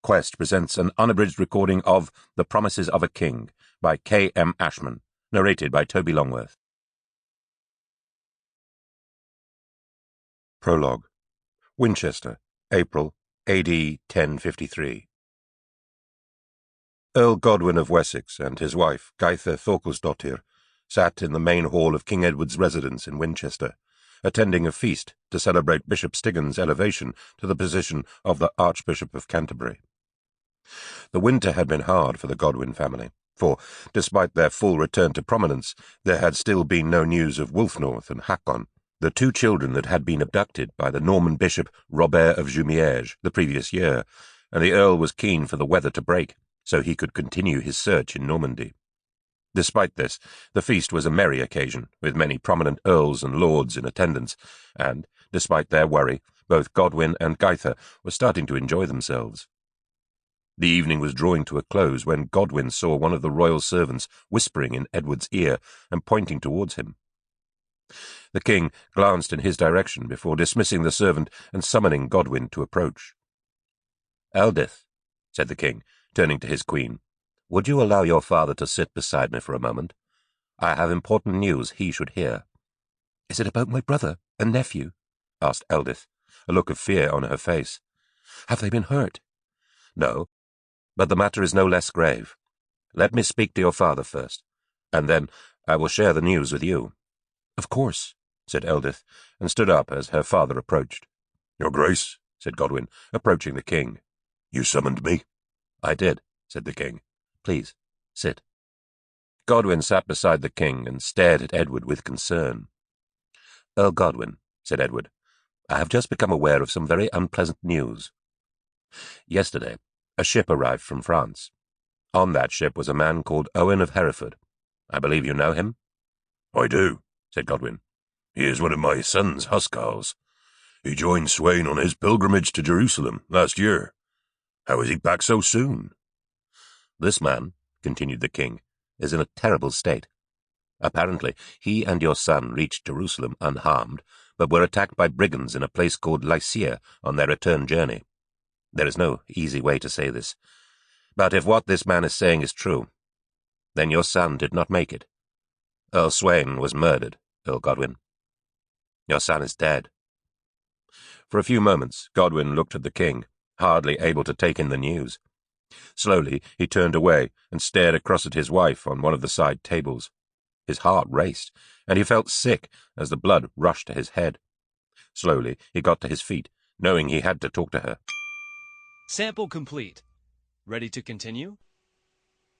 Quest presents an unabridged recording of The Promises of a King by K.M. Ashman, narrated by Toby Longworth. Prologue. Winchester, April, A.D. 1053. Earl Godwin of Wessex and his wife, Gaitha Thorkelsdottir, sat in the main hall of King Edward's residence in Winchester, attending a feast to celebrate Bishop Stigand's elevation to the position of the Archbishop of Canterbury. The winter had been hard for the Godwin family, for, despite their full return to prominence, there had still been no news of Wulfnorth and Hakon, the two children that had been abducted by the Norman bishop Robert of Jumièges the previous year, and the Earl was keen for the weather to break, so he could continue his search in Normandy. Despite this, the feast was a merry occasion, with many prominent earls and lords in attendance, and, despite their worry, both Godwin and Gaitha were starting to enjoy themselves. The evening was drawing to a close when Godwin saw one of the royal servants whispering in Edward's ear and pointing towards him. The king glanced in his direction before dismissing the servant and summoning Godwin to approach. "Eldith," said the king, turning to his queen, "would you allow your father to sit beside me for a moment? I have important news he should hear." "Is it about my brother and nephew?" asked Eldith, a look of fear on her face. "Have they been hurt?" "No, but the matter is no less grave. Let me speak to your father first, and then I will share the news with you." "Of course," said Eldith, and stood up as her father approached. "Your Grace," said Godwin, approaching the king. "You summoned me?" "I did," said the king. "Please, sit." Godwin sat beside the king and stared at Edward with concern. "Earl Godwin," said Edward, "I have just become aware of some very unpleasant news. Yesterday, a ship arrived from France. On that ship was a man called Owen of Hereford. I believe you know him?" "I do," said Godwin. "He is one of my son's huscarls. He joined Sweyn on his pilgrimage to Jerusalem last year. How is he back so soon?" "This man," continued the king, "is in a terrible state. Apparently, he and your son reached Jerusalem unharmed, but were attacked by brigands in a place called Lycia on their return journey. There is no easy way to say this, but if what this man is saying is true, then your son did not make it. Earl Sweyn was murdered, Earl Godwin. Your son is dead." For a few moments, Godwin looked at the king, hardly able to take in the news. Slowly, he turned away and stared across at his wife on one of the side tables. His heart raced, and he felt sick as the blood rushed to his head. Slowly, he got to his feet, knowing he had to talk to her. Sample complete. Ready to continue?